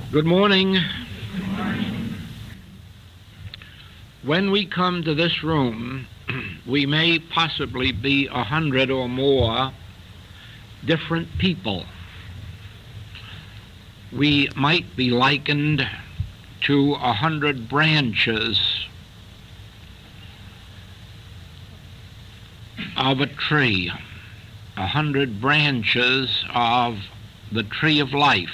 Good morning. When we come to this room, we may possibly be 100 or more different people. We might be likened to 100 branches of a tree, 100 branches of the tree of life,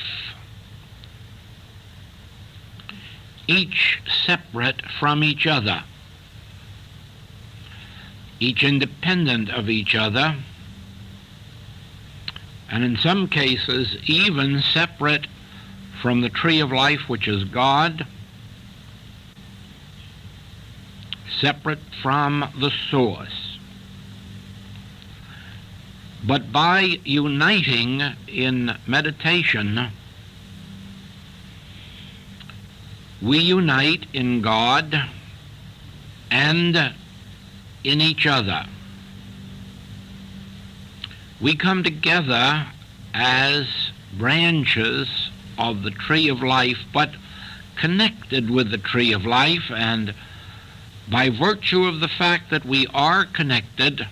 each separate from each other, each independent of each other, and in some cases even separate from the tree of life, which is God, separate from the source. But by uniting in meditation, we unite in God and in each other. We come together as branches of the tree of life, but connected with the tree of life, and by virtue of the fact that we are connected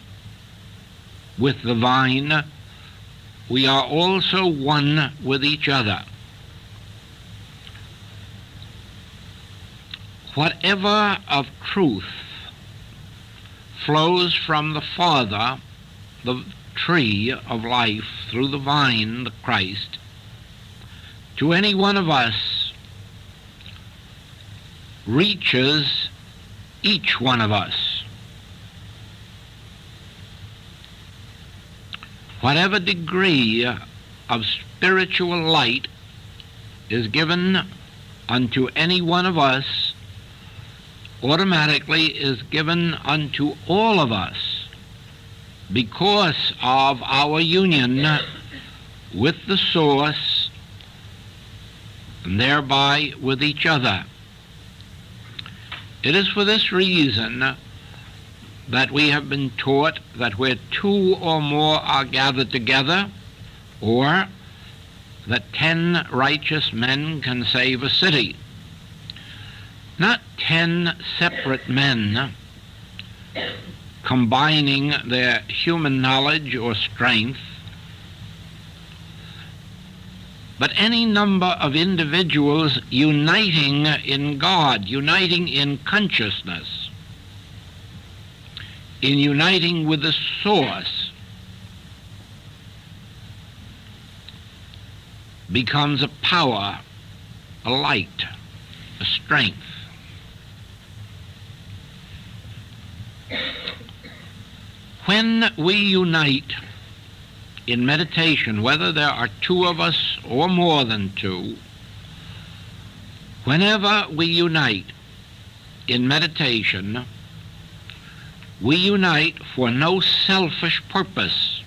with the vine, we are also one with each other. Whatever of truth flows from the Father, the tree of life, through the vine, the Christ, to any one of us, reaches each one of us. Whatever degree of spiritual light is given unto any one of us automatically is given unto all of us because of our union with the source and thereby with each other. It is for this reason that we have been taught that where two or more are gathered together, or that 10 righteous men can save a city. Not 10 separate men combining their human knowledge or strength, but any number of individuals uniting in God, uniting in consciousness, in uniting with the source, becomes a power, a light, a strength. When we unite in meditation, whether there are two of us or more than two, whenever we unite in meditation, we unite for no selfish purpose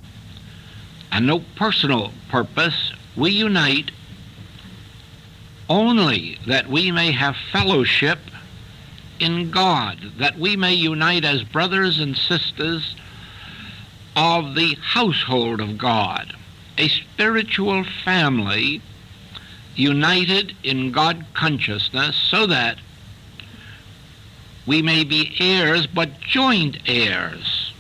and no personal purpose. We unite only that we may have fellowship in God, that we may unite as brothers and sisters of the household of God, a spiritual family united in God consciousness, so that we may be heirs, but joint heirs,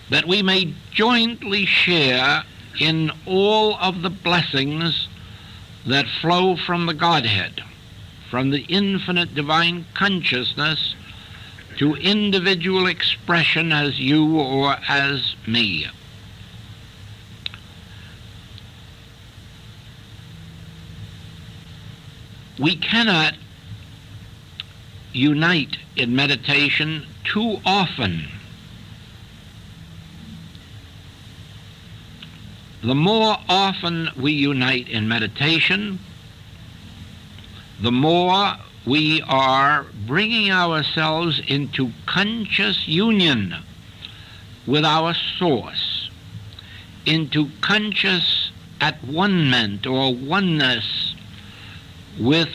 that we may jointly share in all of the blessings that flow from the Godhead, from the infinite divine consciousness to individual expression as you or as me. We cannot unite in meditation too often. The more often we unite in meditation, the more we are bringing ourselves into conscious union with our source, into conscious at-one-ment or oneness with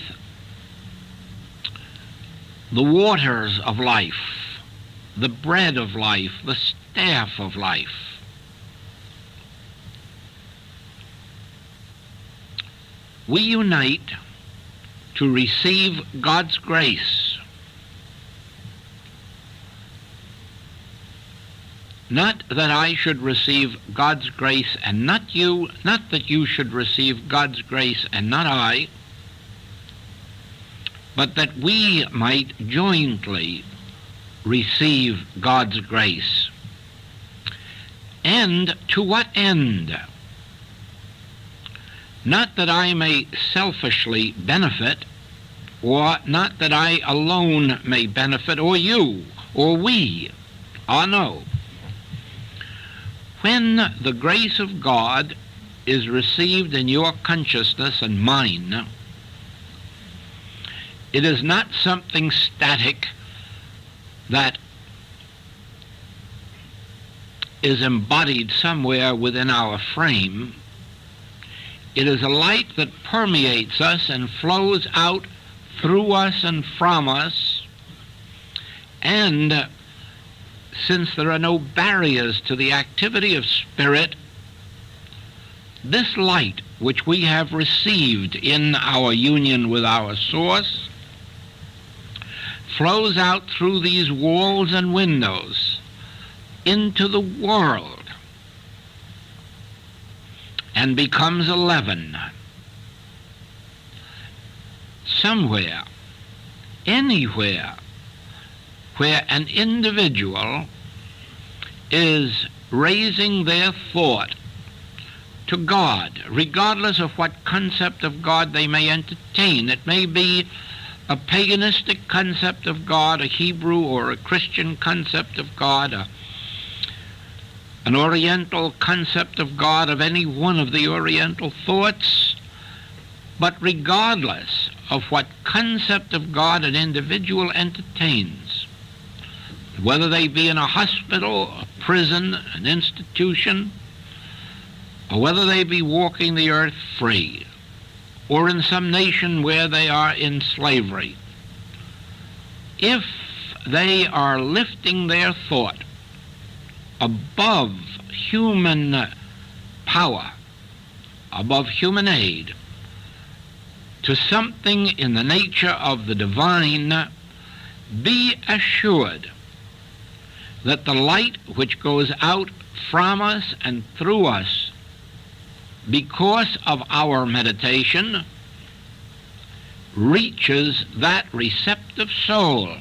the waters of life, the bread of life, the staff of life. we unite to receive God's grace. Not that I should receive God's grace and not you, not that you should receive God's grace and not I, but that we might jointly receive God's grace. And to what end? Not that I may selfishly benefit, or not that I alone may benefit, or you, or we. Ah, no. When the grace of God is received in your consciousness and mine, it is not something static that is embodied somewhere within our frame. It is a light that permeates us and flows out through us and from us. And since there are no barriers to the activity of spirit, this light which we have received in our union with our source flows out through these walls and windows into the world and becomes a leaven. Somewhere, anywhere, where an individual is raising their thought to God, regardless of what concept of God they may entertain. It may be a paganistic concept of God, a Hebrew or a Christian concept of God, an Oriental concept of God, of any one of the Oriental thoughts. But regardless of what concept of God an individual entertains, whether they be in a hospital, a prison, an institution, or whether they be walking the earth free, or in some nation where they are in slavery, if they are lifting their thought above human power, above human aid, to something in the nature of the divine, be assured that the light which goes out from us and through us because of our meditation reaches that receptive soul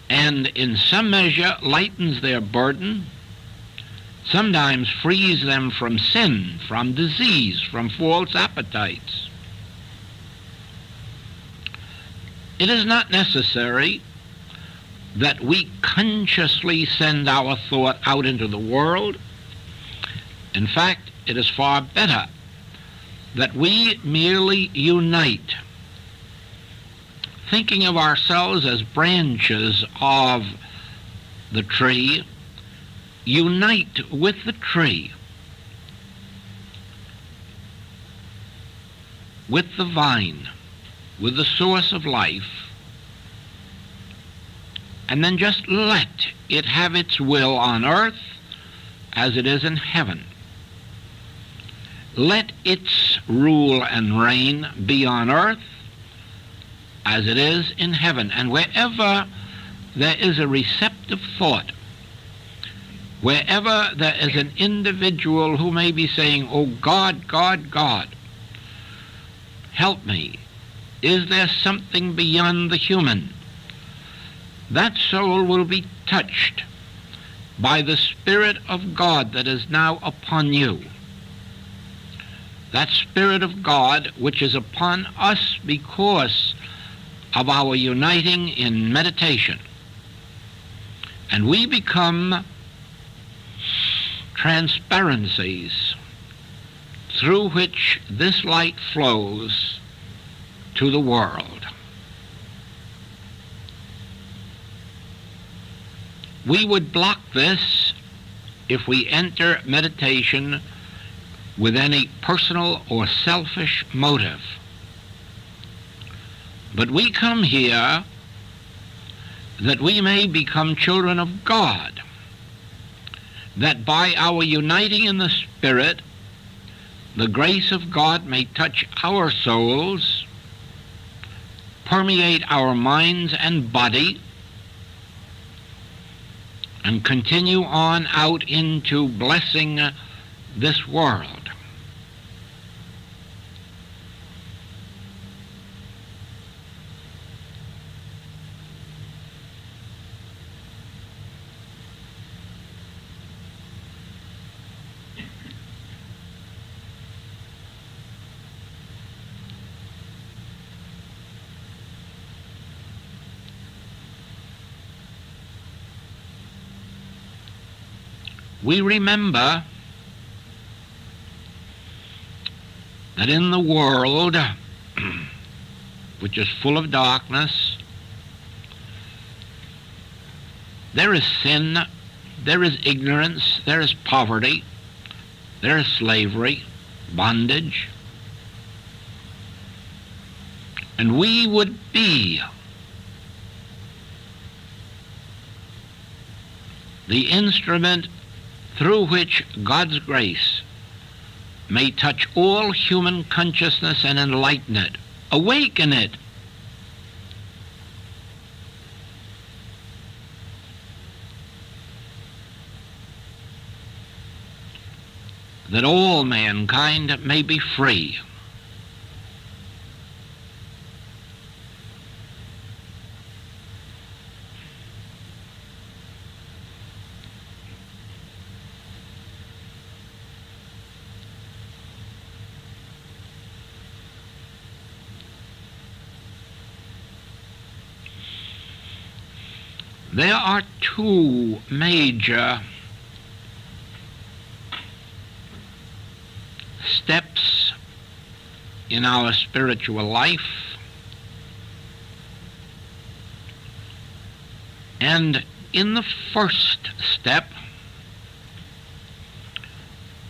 and in some measure lightens their burden, sometimes frees them from sin, from disease, from false appetites. It is not necessary that we consciously send our thought out into the world. In fact, it is far better that we merely unite, thinking of ourselves as branches of the tree, unite with the tree, with the vine, with the source of life, and then just let it have its will on earth as it is in heaven. Let its rule and reign be on earth as it is in heaven. And wherever there is a receptive thought, wherever there is an individual who may be saying, "Oh God, God, God, help me. Is there something beyond the human?" that soul will be touched by the Spirit of God that is now upon you. That Spirit of God which is upon us because of our uniting in meditation. And we become transparencies through which this light flows to the world. We would block this if we enter meditation with any personal or selfish motive. But we come here that we may become children of God, that by our uniting in the Spirit, the grace of God may touch our souls, permeate our minds and body, and continue on out into blessing this world. We remember that in the world, which is full of darkness, there is sin, there is ignorance, there is poverty, there is slavery, bondage, and we would be the instrument through which God's grace may touch all human consciousness and enlighten it, awaken it. That all mankind may be free. There are two major steps in our spiritual life, and in the first step,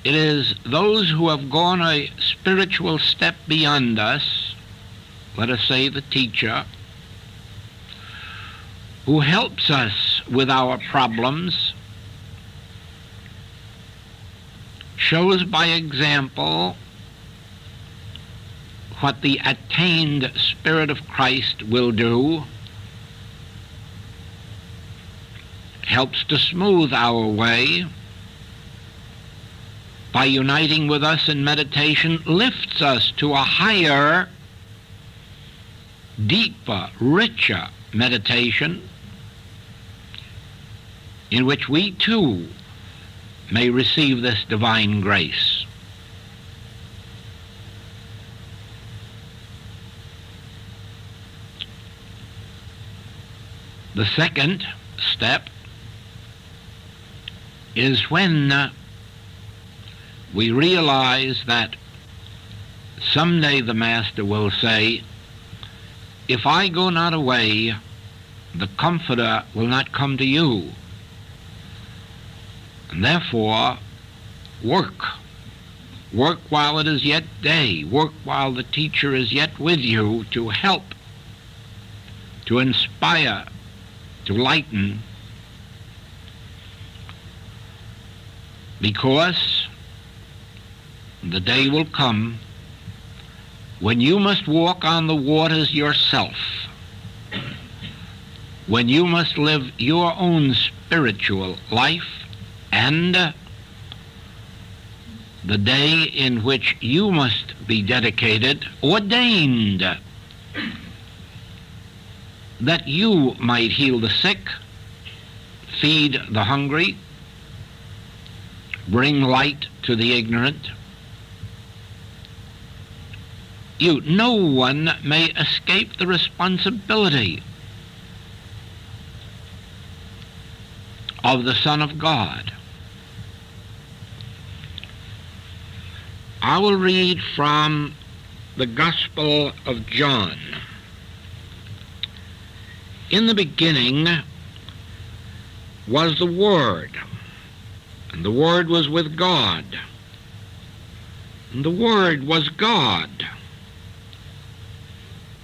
it is those who have gone a spiritual step beyond us, let us say the teacher, who helps us with our problems, shows by example what the attained Spirit of Christ will do, helps to smooth our way, by uniting with us in meditation, lifts us to a higher, deeper, richer meditation, in which we too may receive this divine grace. The second step is when we realize that someday the Master will say, if I go not away, the Comforter will not come to you. And therefore, work. Work while it is yet day. Work while the teacher is yet with you to help, to inspire, to lighten. Because the day will come when you must walk on the waters yourself, when you must live your own spiritual life, and the day in which you must be dedicated, ordained, that you might heal the sick, feed the hungry, bring light to the ignorant. No one may escape the responsibility of the Son of God. I will read from the Gospel of John. In the beginning was the Word, and the Word was with God, and the Word was God.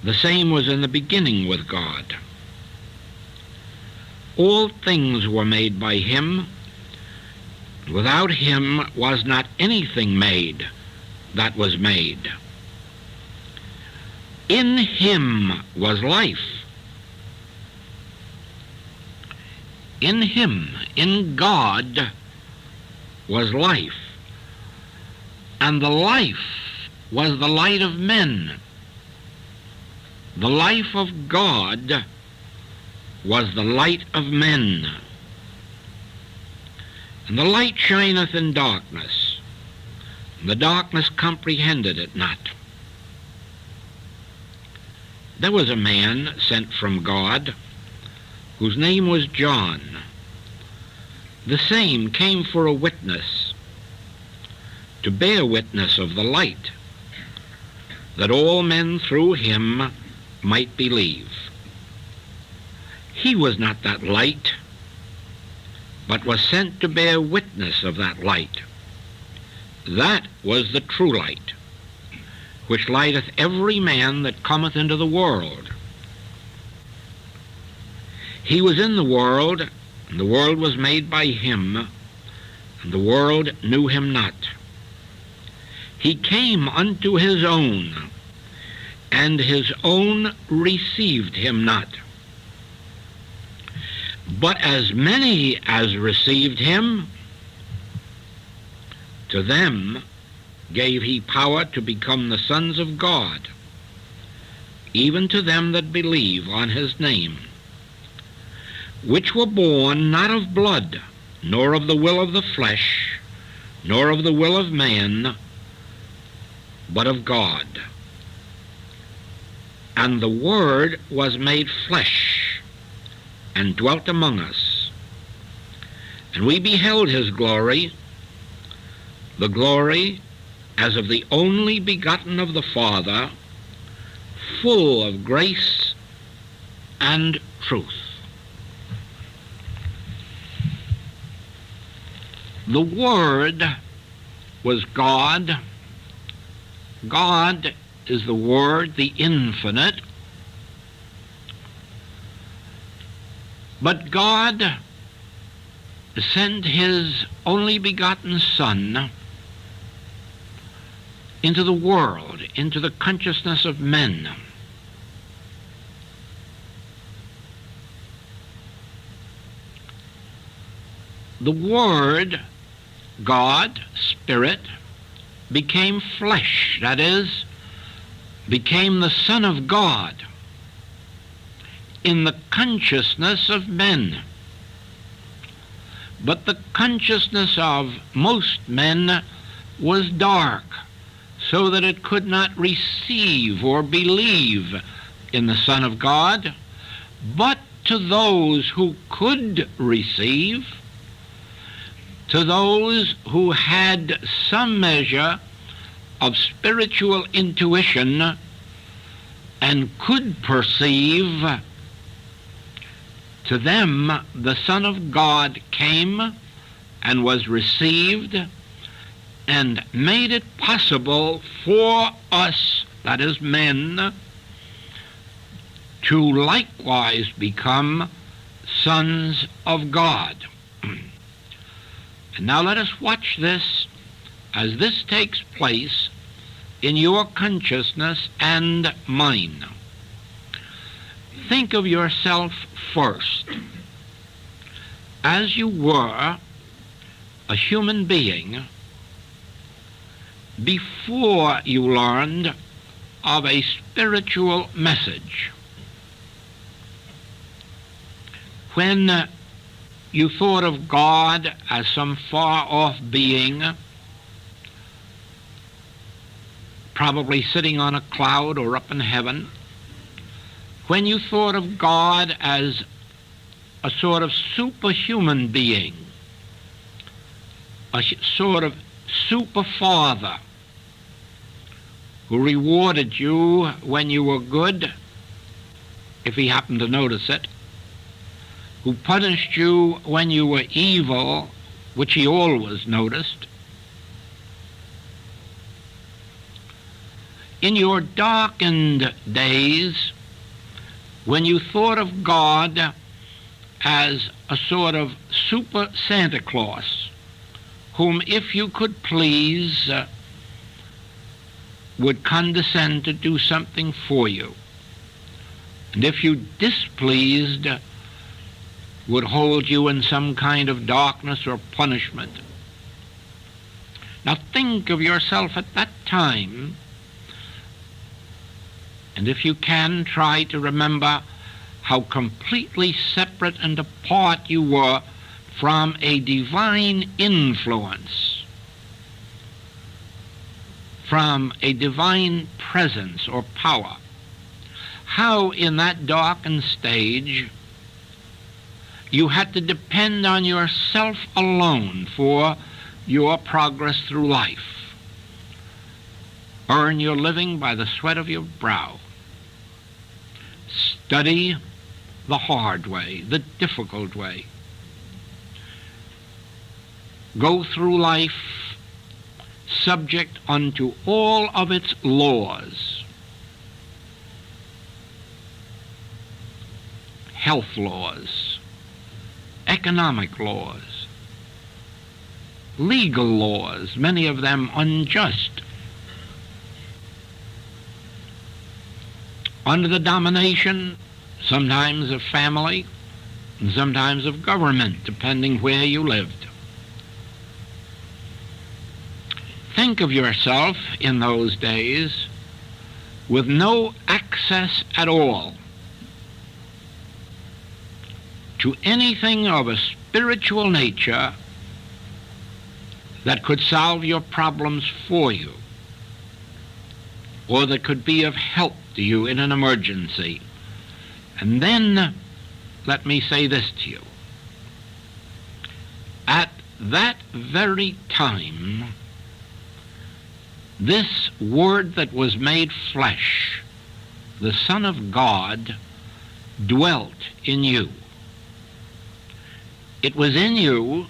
The same was in the beginning with God. All things were made by him. Without him was not anything made that was made. In him was life. In him, in God, was life. And the life was the light of men. The life of God was the light of men. And the light shineth in darkness, and the darkness comprehended it not. There was a man sent from God, whose name was John. The same came for a witness, to bear witness of the light, that all men through him might believe. He was not that light, but was sent to bear witness of that light. That was the true light, which lighteth every man that cometh into the world. He was in the world, and the world was made by him, and the world knew him not. He came unto his own, and his own received him not. But as many as received him, to them gave he power to become the sons of God, even to them that believe on his name, which were born not of blood, nor of the will of the flesh, nor of the will of man, but of God. And the Word was made flesh, and dwelt among us. And we beheld his glory, the glory as of the only begotten of the Father, full of grace and truth. The Word was God. God is the Word, the infinite. But God sent his only begotten Son into the world, into the consciousness of men. The Word, God, Spirit, became flesh, that is, became the Son of God in the consciousness of men. But the consciousness of most men was dark, so that it could not receive or believe in the Son of God. But to those who could receive, to those who had some measure of spiritual intuition and could perceive, to them the Son of God came and was received and made it possible for us, that is men, to likewise become sons of God. And now let us watch this as this takes place in your consciousness and mine. Think of yourself first as you were a human being before you learned of a spiritual message. When you thought of God as some far-off being, probably sitting on a cloud or up in heaven, when you thought of God as a sort of superhuman being, a sort of super father who rewarded you when you were good, if he happened to notice it, who punished you when you were evil, which he always noticed. In your darkened days, when you thought of God as a sort of super Santa Claus, whom if you could please would condescend to do something for you, and if you displeased, would hold you in some kind of darkness or punishment. Now think of yourself at that time, and if you can, try to remember how completely separate and apart you were from a divine influence, from a divine presence or power. How in that darkened stage you had to depend on yourself alone for your progress through life. Earn your living by the sweat of your brow. Study the hard way, the difficult way. Go through life subject unto all of its laws, health laws, economic laws, legal laws, many of them unjust, under the domination sometimes of family and sometimes of government, depending where you lived. Think of yourself in those days with no access at all to anything of a spiritual nature that could solve your problems for you, or that could be of help to you in an emergency. And then, let me say this to you. At that very time, this Word that was made flesh, the Son of God, dwelt in you. It was in you,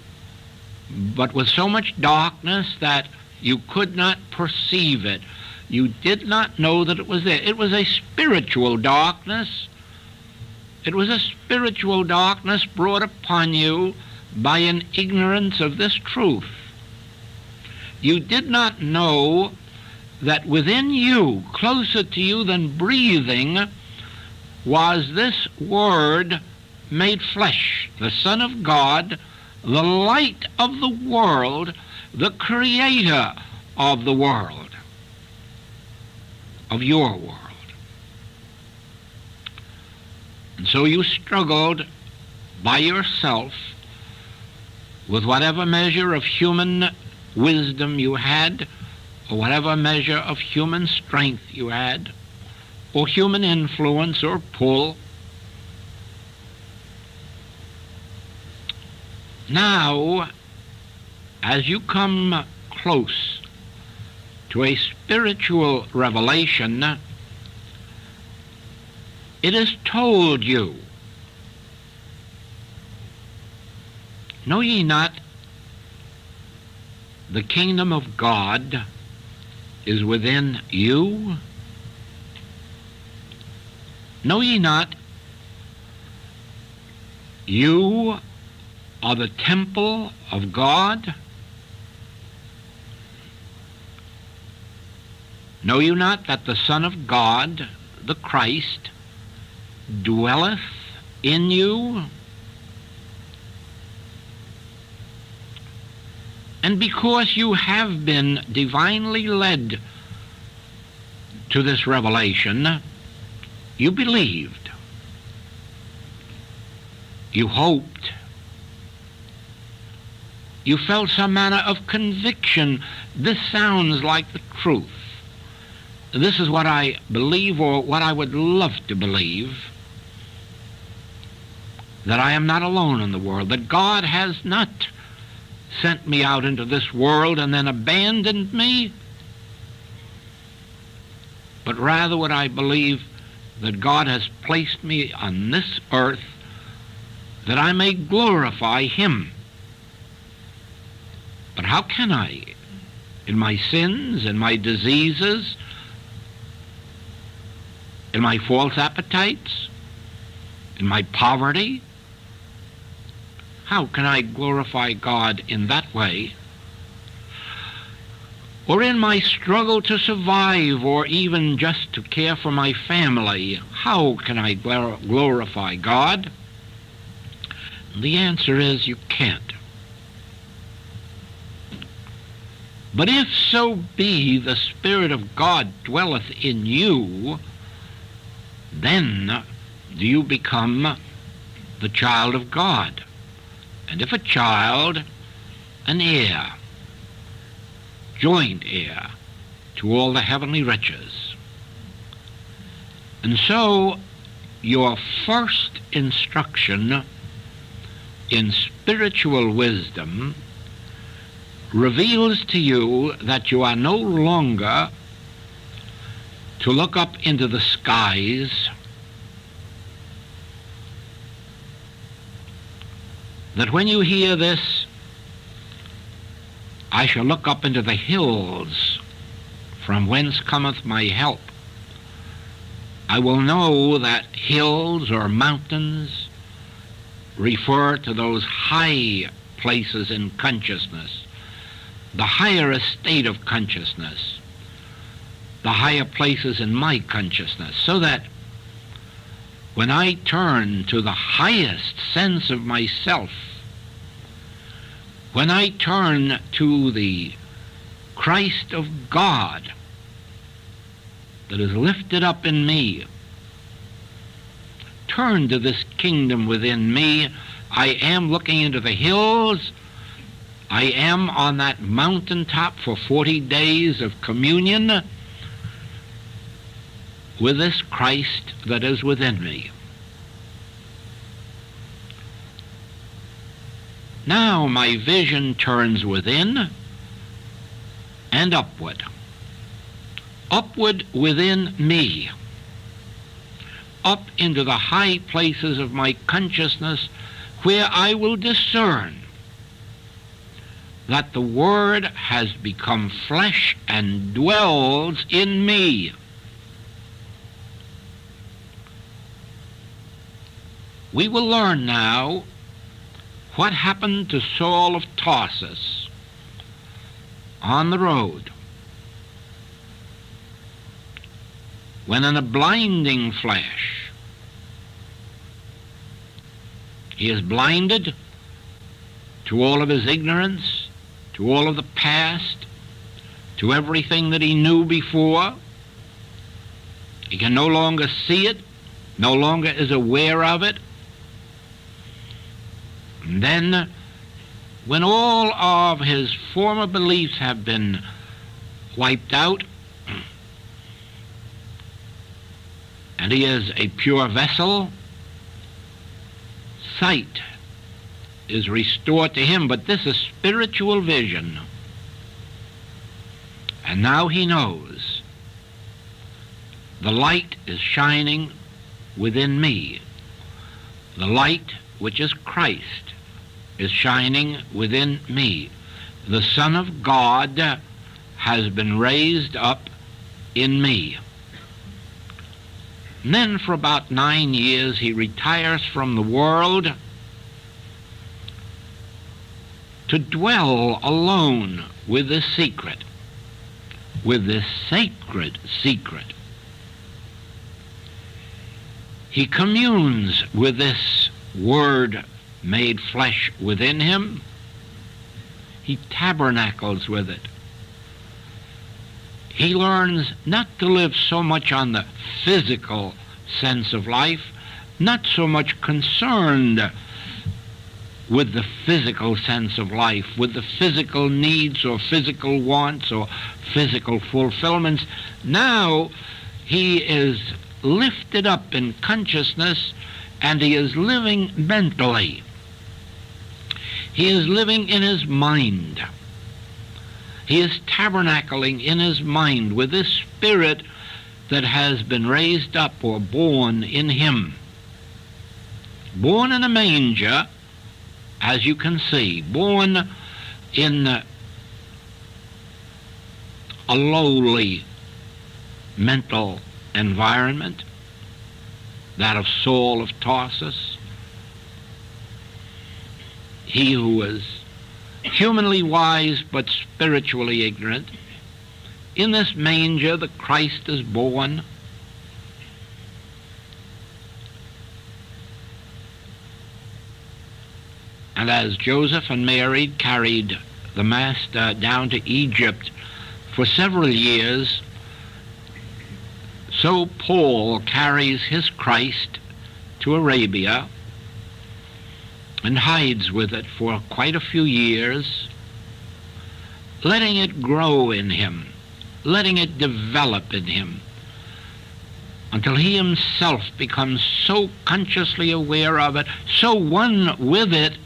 but with so much darkness that you could not perceive it. You did not know that it was there. It was a spiritual darkness. It was a spiritual darkness brought upon you by an ignorance of this truth. You did not know that within you, closer to you than breathing, was this Word made flesh, the Son of God, the light of the world, the creator of the world, of your world. And so you struggled by yourself with whatever measure of human wisdom you had, or whatever measure of human strength you had, or human influence or pull. Now, as you come close to a spiritual revelation, it is told you, know ye not, the kingdom of God is within you? Know ye not, you are the temple of God? Know you not that the Son of God, the Christ, dwelleth in you? And because you have been divinely led to this revelation, you believed, you hoped, you felt some manner of conviction. This sounds like the truth. This is what I believe, or what I would love to believe, that I am not alone in the world, that God has not sent me out into this world and then abandoned me, but rather what I believe, that God has placed me on this earth that I may glorify Him. But how can I? In my sins, in my diseases, in my false appetites, in my poverty? How can I glorify God in that way? or in my struggle to survive, or even just to care for my family, how can I glorify God? The answer is you can't. But if so be the Spirit of God dwelleth in you, then do you become the child of God. And if a child, an heir, joint heir to all the heavenly riches. And so your first instruction in spiritual wisdom reveals to you that you are no longer to look up into the skies, that when you hear this, I shall look up into the hills, from whence cometh my help. I will know that hills or mountains refer to those high places in consciousness, the higher estate of consciousness, the higher places in my consciousness, so that when I turn to the highest sense of myself, when I turn to the Christ of God that is lifted up in me, turn to this kingdom within me, I am looking into the hills, I am on that mountaintop for 40 days of communion with this Christ that is within me. Now my vision turns within and upward. Upward within me. Up into the high places of my consciousness, where I will discern that the Word has become flesh and dwells in me. We will learn now what happened to Saul of Tarsus on the road, when in a blinding flash he is blinded to all of his ignorance, to all of the past, to everything that he knew before. He can no longer see it, no longer is aware of it. And then, when all of his former beliefs have been wiped out, and he is a pure vessel, sight is restored to him, but this is spiritual vision. And now he knows the light is shining within me. The light, which is Christ, is shining within me. The Son of God has been raised up in me. And then for about 9 years he retires from the world to dwell alone with this secret, with this sacred secret. He communes with this Word made flesh within him. He tabernacles with it. He learns not to live so much on the physical sense of life, not so much concerned with the physical sense of life, with the physical needs or physical wants or physical fulfillments. Now he is lifted up in consciousness, and he is living mentally. He is living in his mind. He is tabernacling in his mind with this spirit that has been raised up or born in him. Born in a manger, as you can see, born in a lowly mental environment, that of Saul of Tarsus. He who was humanly wise but spiritually ignorant, In this manger the Christ is born. And as Joseph and Mary carried the Master down to Egypt for several years, so Paul carries his Christ to Arabia and hides with it for quite a few years, letting it grow in him, letting it develop in him, until he himself becomes so consciously aware of it, so one with it,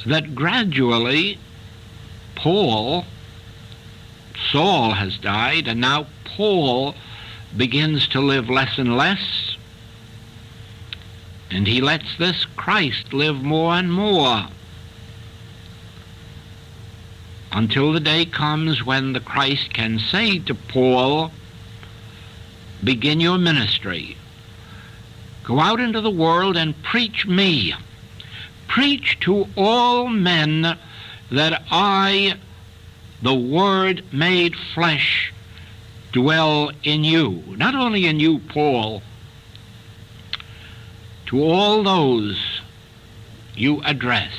that gradually Saul has died, and now Paul begins to live less and less, and he lets this Christ live more and more, until the day comes when the Christ can say to Paul, begin your ministry. Go out into the world and preach me. Preach to all men that I, the Word made flesh, dwell in you. Not only in you, Paul, to all those you address.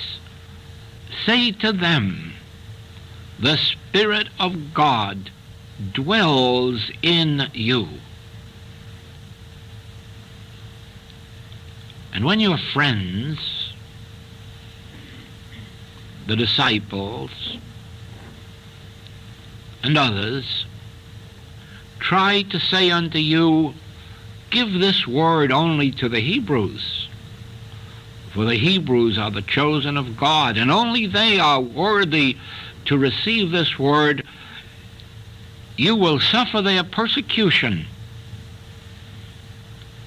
Say to them, the Spirit of God dwells in you. And when your friends, the disciples, and others try to say unto you, give this word only to the Hebrews, for the Hebrews are the chosen of God, and only they are worthy to receive this word, you will suffer their persecution.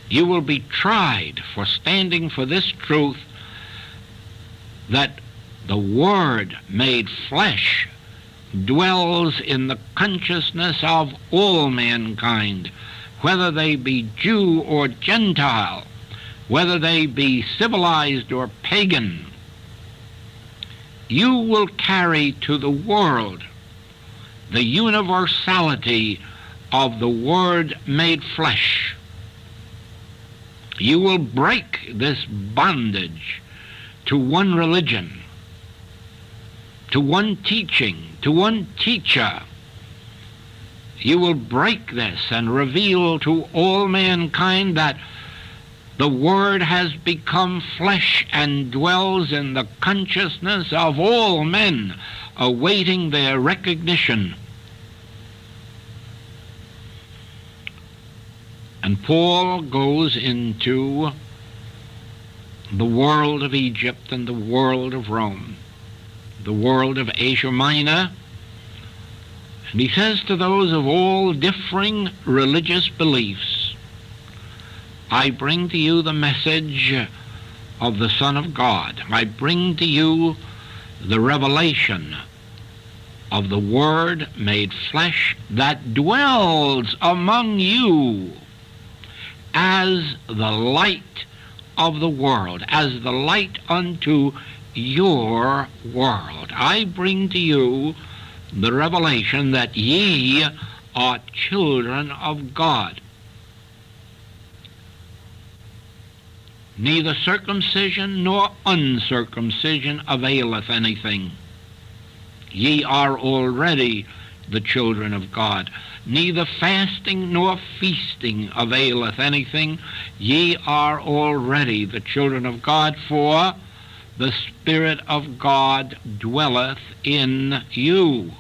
You will be tried for standing for this truth, that the Word made flesh dwells in the consciousness of all mankind, whether they be Jew or Gentile, whether they be civilized or pagan. You will carry to the world the universality of the Word made flesh. You will break this bondage to one religion, to one teaching, to one teacher. You will break this and reveal to all mankind that the Word has become flesh and dwells in the consciousness of all men, awaiting their recognition. And Paul goes into the world of Egypt and the world of Rome, the world of Asia Minor, and he says to those of all differing religious beliefs, I bring to you the message of the Son of God. I bring to you the revelation of the Word made flesh that dwells among you as the light of the world, as the light unto your world. I bring to you the revelation that ye are children of God. Neither circumcision nor uncircumcision availeth anything. Ye are already the children of God. Neither fasting nor feasting availeth anything. Ye are already the children of God, for the Spirit of God dwelleth in you.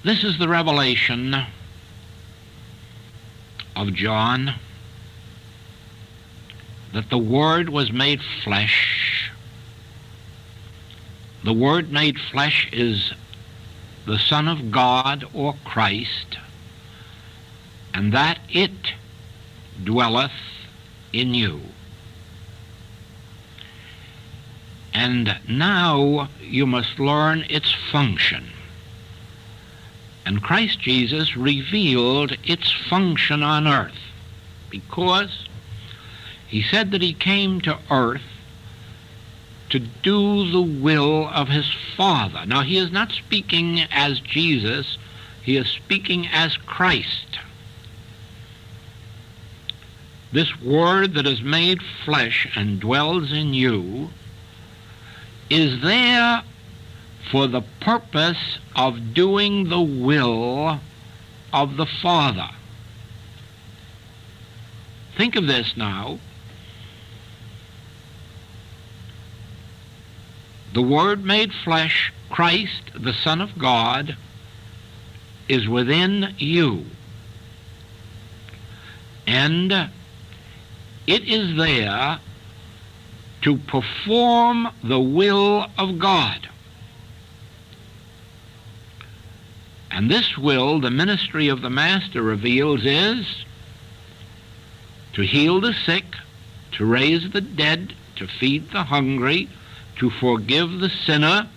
This is the revelation of John, that the Word was made flesh. The Word made flesh is the Son of God or Christ, and that it dwelleth in you. And now you must learn its function. And Christ Jesus revealed its function on earth, because he said that he came to earth to do the will of his Father. Now, he is not speaking as Jesus, he is speaking as Christ. This Word that is made flesh and dwells in you is there for the purpose of doing the will of the Father. Think of this now. The Word made flesh, Christ, the Son of God, is within you. And it is there to perform the will of God. And this will, the ministry of the Master reveals, is to heal the sick, to raise the dead, to feed the hungry, to forgive the sinner,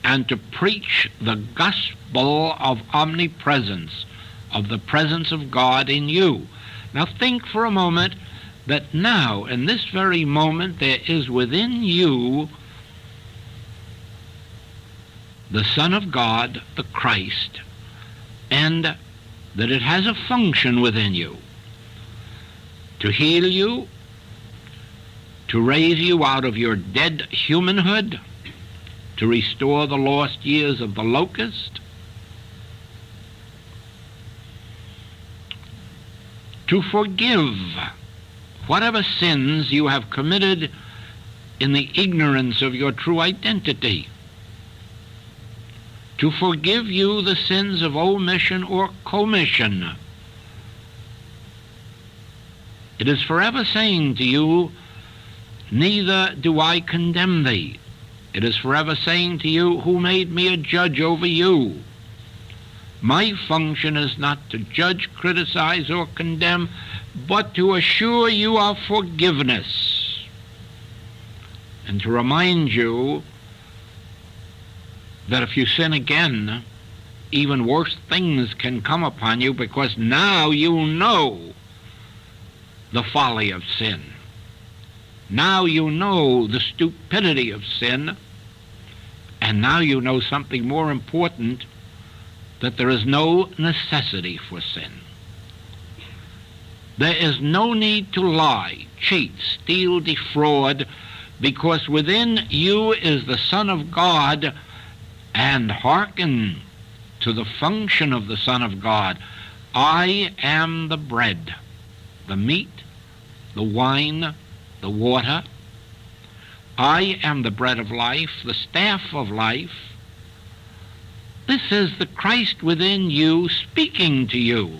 and to preach the gospel of omnipresence, of the presence of God in you. Now think for a moment that now, in this very moment, there is within you the Son of God, the Christ, and that it has a function within you to heal you, to raise you out of your dead humanhood, to restore the lost years of the locust, to forgive whatever sins you have committed in the ignorance of your true identity, to forgive you the sins of omission or commission. It is forever saying to you, neither do I condemn thee. It is forever saying to you, who made me a judge over you? My function is not to judge, criticize, or condemn, but to assure you of forgiveness and to remind you that if you sin again, even worse things can come upon you, because now you know the folly of sin. Now you know the stupidity of sin, and now you know something more important, that there is no necessity for sin. There is no need to lie, cheat, steal, defraud, because within you is the Son of God, and hearken to the function of the Son of God. I am the bread, the meat, the wine, the water. I am the bread of life, the staff of life. This is the Christ within you speaking to you.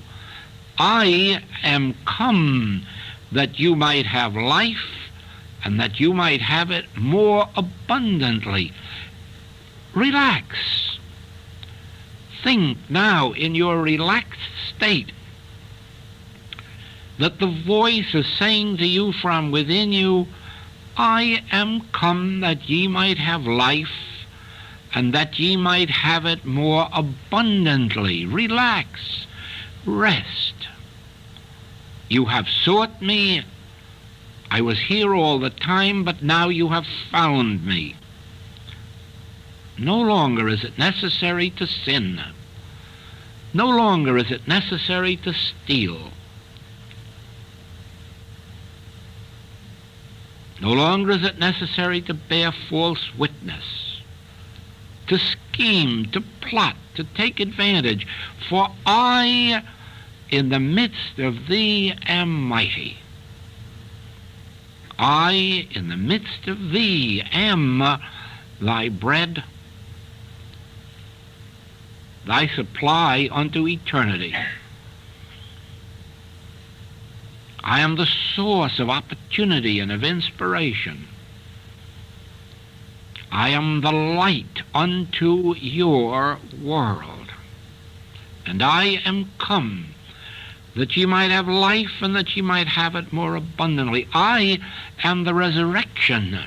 I am come that you might have life, and that you might have it more abundantly. Relax. Think now in your relaxed state that the voice is saying to you from within you, I am come that ye might have life, and that ye might have it more abundantly. Relax. Rest. You have sought me. I was here all the time, but now you have found me. No longer is it necessary to sin. No longer is it necessary to steal. No longer is it necessary to bear false witness, to scheme, to plot, to take advantage. For I, in the midst of thee, am mighty. I, in the midst of thee, am thy bread, thy supply unto eternity. I am the source of opportunity and of inspiration. I am the light unto your world. And I am come that ye might have life, and that ye might have it more abundantly. I am the resurrection.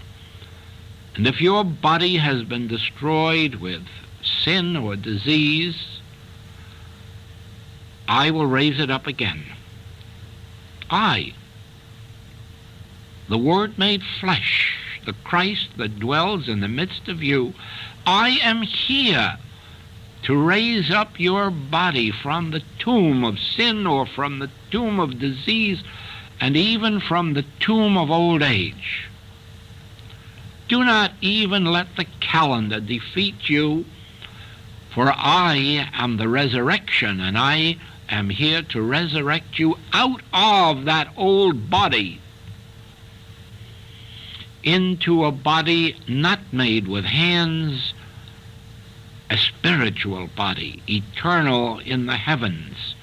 And if your body has been destroyed with sin or disease, I will raise it up again. I, the Word made flesh, the Christ that dwells in the midst of you, I am here to raise up your body from the tomb of sin, or from the tomb of disease, and even from the tomb of old age. Do not even let the calendar defeat you, for I am the resurrection, and I am here to resurrect you out of that old body into a body not made with hands, a spiritual body, eternal in the heavens.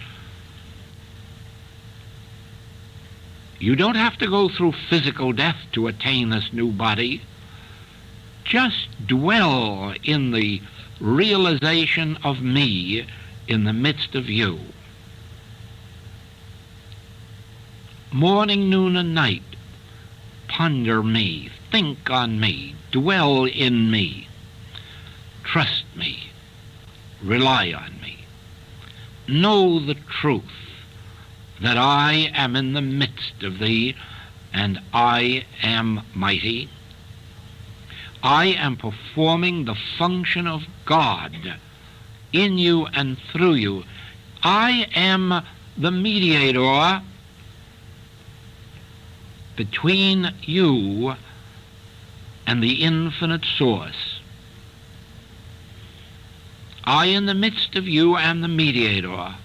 You don't have to go through physical death to attain this new body. Just dwell in the realization of me in the midst of you. Morning, noon, and night, ponder me, think on me, dwell in me. Trust me, rely on me. Know the truth that I am in the midst of thee, and I am mighty. I am performing the function of God in you and through you. I am the mediator between you and the infinite source. I, in the midst of you, am the mediator.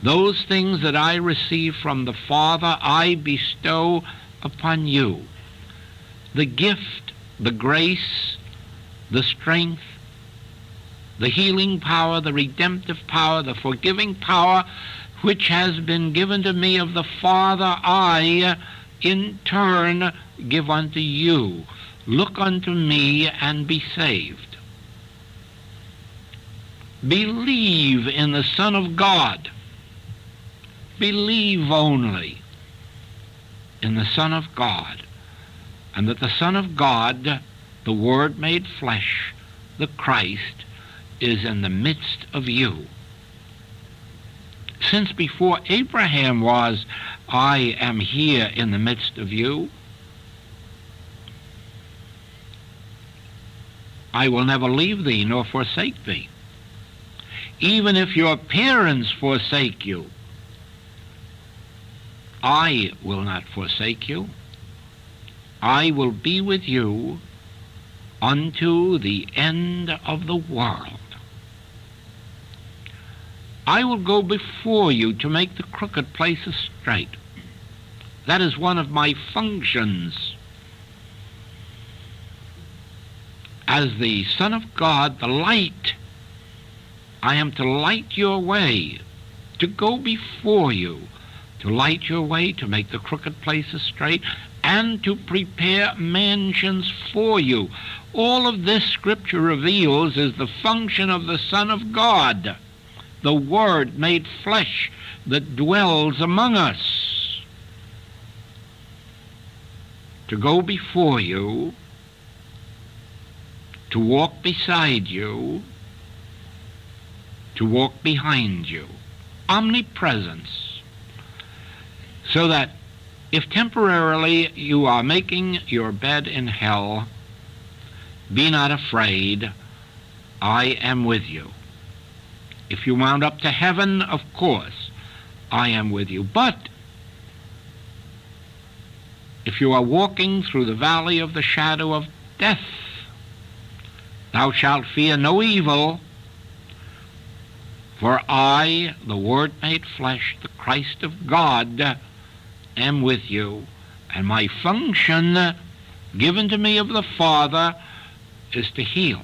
Those things that I receive from the Father, I bestow upon you. The gift, the grace, the strength, the healing power, the redemptive power, the forgiving power, which has been given to me of the Father, I, in turn, give unto you. Look unto me and be saved. Believe in the Son of God. Believe only in the Son of God, and that the Son of God, the Word made flesh, the Christ, is in the midst of you. Since before Abraham was, I am here in the midst of you, I will never leave thee nor forsake thee. Even if your parents forsake you, I will not forsake you. I will be with you unto the end of the world. I will go before you to make the crooked places straight. That is one of my functions. As the Son of God, the light, I am to light your way, to go before you, to light your way, to make the crooked places straight, and to prepare mansions for you. All of this Scripture reveals is the function of the Son of God, the Word made flesh that dwells among us, to go before you, to walk beside you, to walk behind you. Omnipresence. So that if temporarily you are making your bed in hell, be not afraid, I am with you. If you mount up to heaven, of course, I am with you. But if you are walking through the valley of the shadow of death, thou shalt fear no evil, for I, the Word made flesh, the Christ of God, am with you, and my function given to me of the Father is to heal,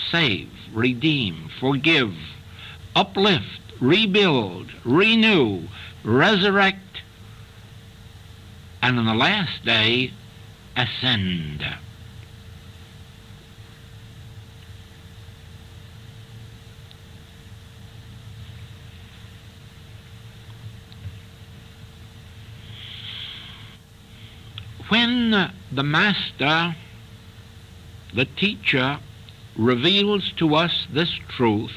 save, redeem, forgive, uplift, rebuild, renew, resurrect, and on the last day, ascend. when the Master, the teacher, reveals to us this truth,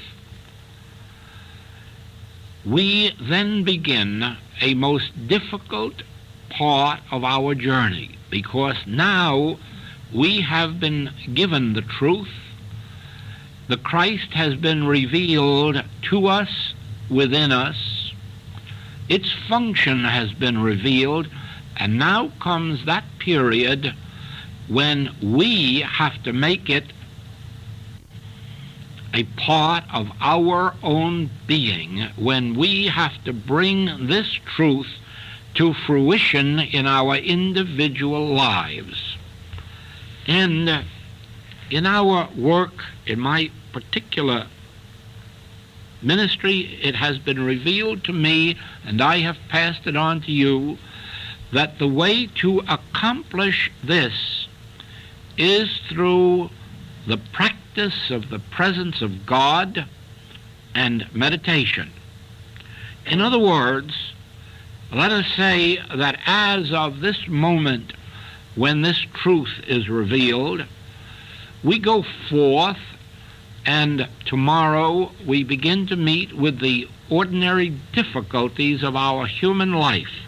we then begin a most difficult part of our journey, because now we have been given the truth. The Christ has been revealed to us, within us. Its function has been revealed, and now comes that period when we have to make it a part of our own being, when we have to bring this truth to fruition in our individual lives. And in our work, in my particular ministry, it has been revealed to me, and I have passed it on to you, that the way to accomplish this is through the practice of the presence of God and meditation. In other words, let us say that as of this moment when this truth is revealed, we go forth, and tomorrow we begin to meet with the ordinary difficulties of our human life.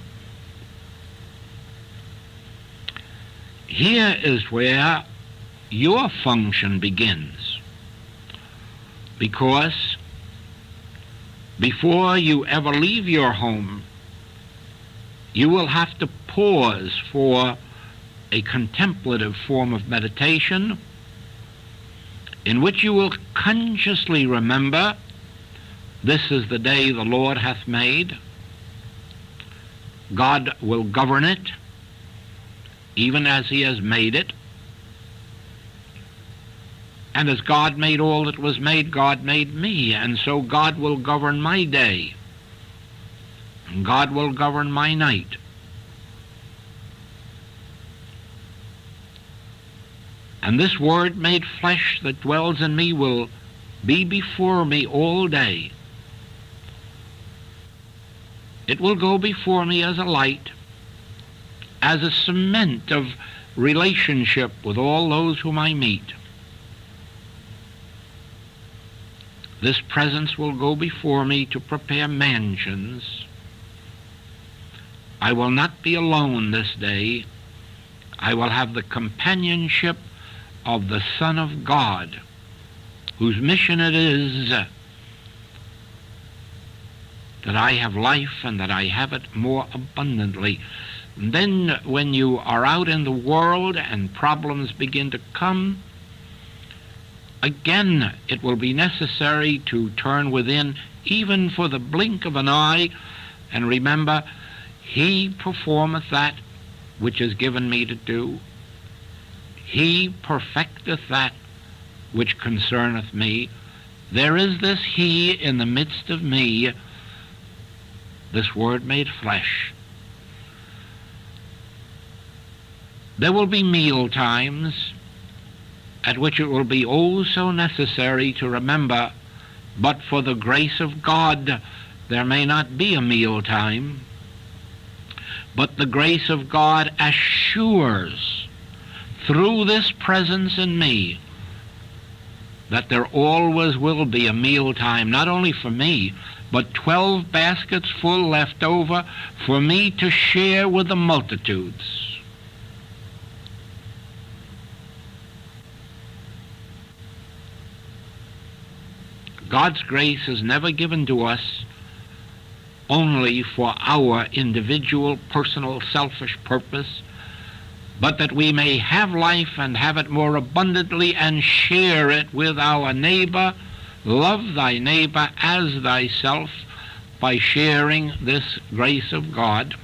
Here is where your function begins, because before you ever leave your home, you will have to pause for a contemplative form of meditation in which you will consciously remember, this is the day the Lord hath made. God will govern it, even as he has made it. And as God made all that was made, God made me, and so God will govern my day, and God will govern my night. And this Word made flesh that dwells in me will be before me all day. It will go before me as a light, as a cement of relationship with all those whom I meet. This presence will go before me to prepare mansions. I will not be alone this day. I will have the companionship of the Son of God, whose mission it is that I have life and that I have it more abundantly. And then when you are out in the world and problems begin to come, again it will be necessary to turn within, even for the blink of an eye, and remember, he performeth that which is given me to do. He perfecteth that which concerneth me. There is this he in the midst of me, this Word made flesh. There will be meal times at which it will be oh so necessary to remember, but for the grace of God there may not be a meal time, but the grace of God assures through this presence in me that there always will be a meal time, not only for me, but 12 baskets full left over for me to share with the multitudes. God's grace is never given to us only for our individual, personal, selfish purpose, but that we may have life and have it more abundantly and share it with our neighbor. Love thy neighbor as thyself by sharing this grace of God.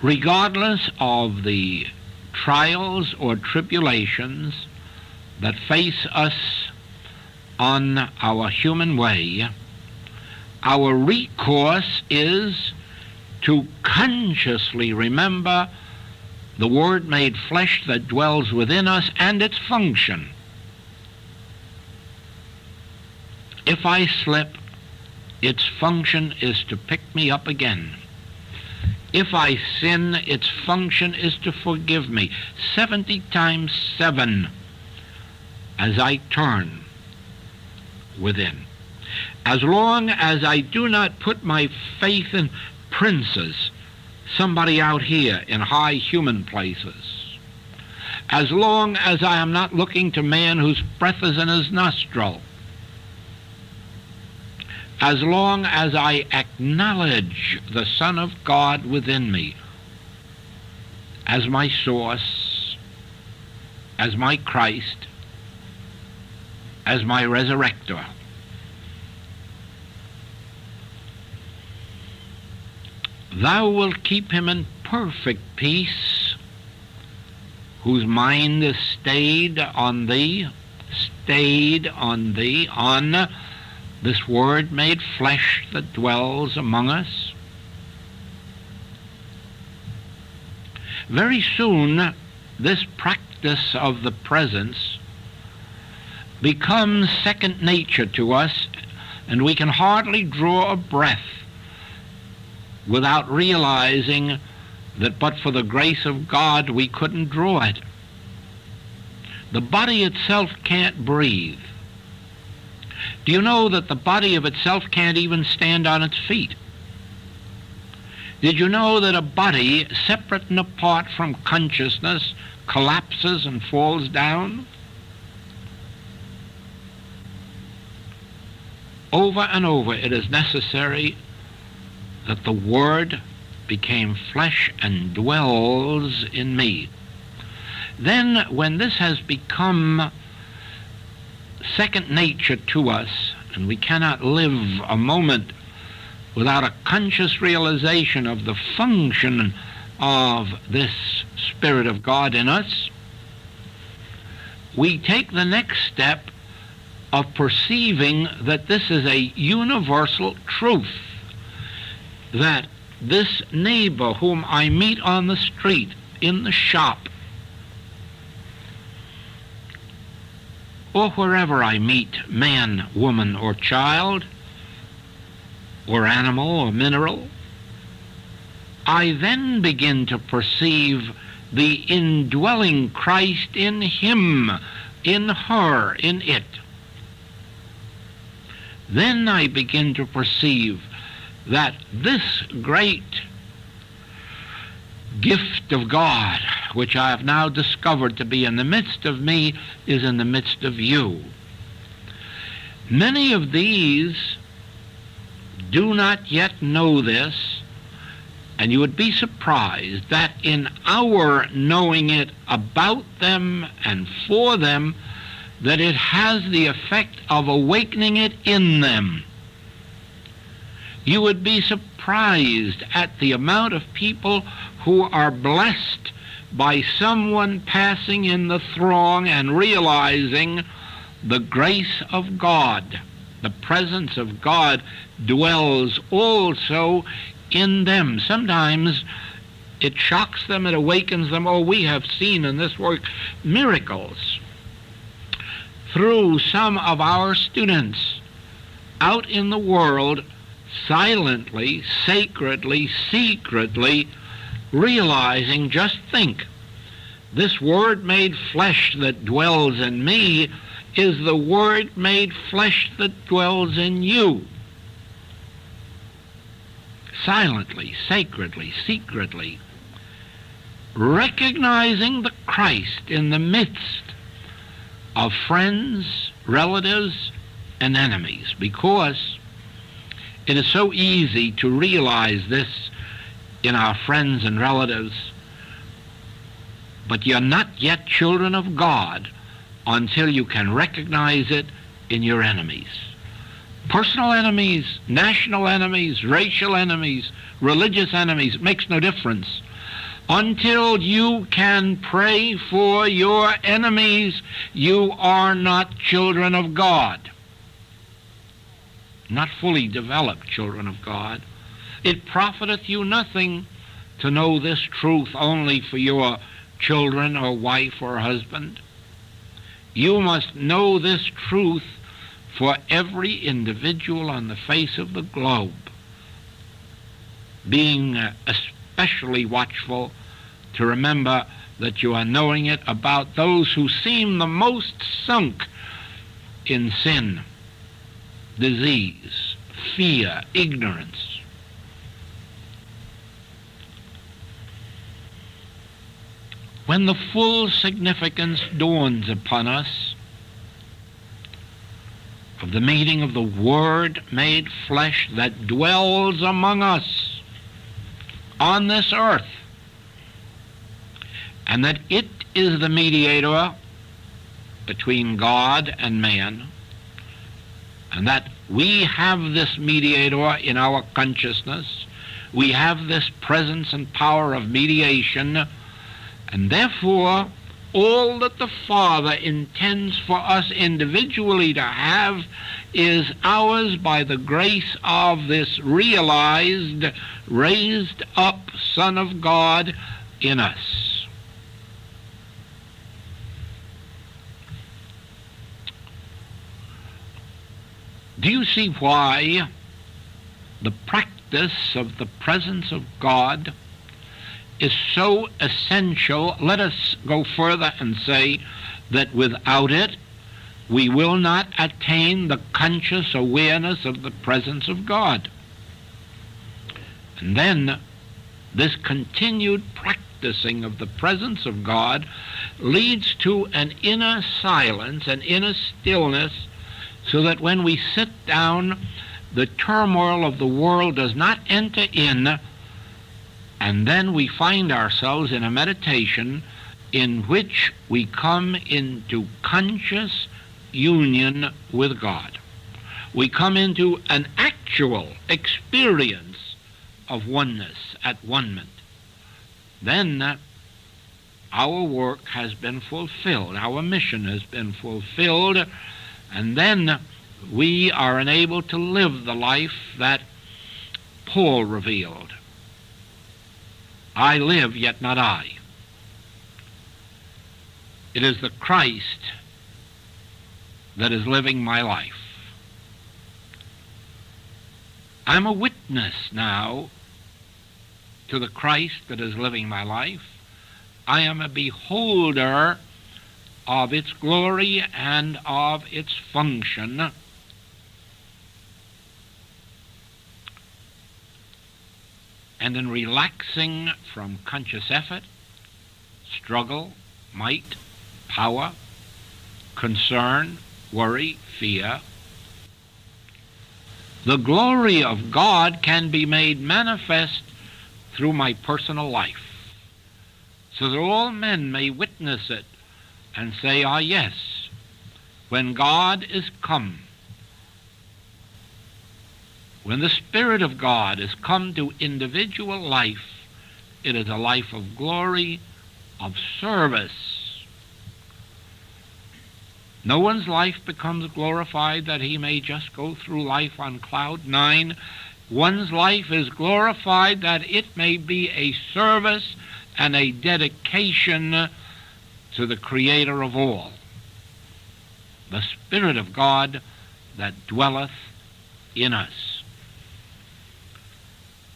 Regardless of the trials or tribulations that face us on our human way, our recourse is to consciously remember the Word made flesh that dwells within us and its function. If I slip, its function is to pick me up again. If I sin, its function is to forgive me 70 times 7 as I turn within. As long as I do not put my faith in princes, somebody out here in high human places, as long as I am not looking to man whose breath is in his nostril, as long as I acknowledge the Son of God within me as my source, as my Christ, as my resurrector, thou wilt keep him in perfect peace, whose mind is stayed on thee, on this Word made flesh that dwells among us. Very soon, this practice of the presence becomes second nature to us, and we can hardly draw a breath without realizing that but for the grace of God we couldn't draw it. The body itself can't breathe. Do you know that the body of itself can't even stand on its feet? Did you know that a body separate and apart from consciousness collapses and falls down? Over and over it is necessary that the Word became flesh and dwells in me. Then, when this has become second nature to us, and we cannot live a moment without a conscious realization of the function of this Spirit of God in us, we take the next step of perceiving that this is a universal truth, that this neighbor whom I meet on the street, in the shop, or wherever I meet man, woman, or child, or animal, or mineral, I then begin to perceive the indwelling Christ in him, in her, in it. Then I begin to perceive that this great gift of God, which I have now discovered to be in the midst of me, is in the midst of you. Many of these do not yet know this, and you would be surprised that in our knowing it about them and for them, that it has the effect of awakening it in them. You would be surprised at the amount of people who are blessed by someone passing in the throng and realizing the grace of God, the presence of God dwells also in them. Sometimes it shocks them, it awakens them. Oh, we have seen in this work miracles through some of our students out in the world, silently, sacredly, secretly realizing, just think, this Word made flesh that dwells in me is the Word made flesh that dwells in you. Silently, sacredly, secretly, recognizing the Christ in the midst of friends, relatives, and enemies, because it is so easy to realize this in our friends and relatives, but you're not yet children of God until you can recognize it in your enemies. Personal enemies, national enemies, racial enemies, religious enemies, makes no difference. Until you can pray for your enemies, you are not children of God. Not fully developed children of God. It profiteth you nothing to know this truth only for your children or wife or husband. You must know this truth for every individual on the face of the globe, being especially watchful to remember that you are knowing it about those who seem the most sunk in sin, disease, fear, ignorance. When the full significance dawns upon us of the meaning of the Word made flesh that dwells among us on this earth, and that it is the mediator between God and man, and that we have this mediator in our consciousness, we have this presence and power of mediation, and therefore all that the Father intends for us individually to have is ours by the grace of this realized, raised up Son of God in us. Do you see why the practice of the presence of God is so essential? Let us go further and say that without it, we will not attain the conscious awareness of the presence of God. And then this continued practicing of the presence of God leads to an inner silence, an inner stillness, so that when we sit down, the turmoil of the world does not enter in, and then we find ourselves in a meditation in which we come into conscious union with God. We come into an actual experience of oneness, at one-ment. Then our work has been fulfilled, our mission has been fulfilled, and then we are enabled to live the life that Paul revealed. I live, yet not I. It is the Christ that is living my life. I'm a witness now to the Christ that is living my life. I am a beholder of its glory and of its function. And in relaxing from conscious effort, struggle, might, power, concern, worry, fear, the glory of God can be made manifest through my personal life, so that all men may witness it and say, ah, yes, when God is come, when the Spirit of God is come to individual life, it is a life of glory, of service. No one's life becomes glorified that he may just go through life on cloud nine. One's life is glorified that it may be a service and a dedication to the Creator of all, the Spirit of God that dwelleth in us.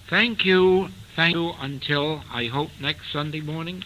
Thank you until, I hope, next Sunday morning.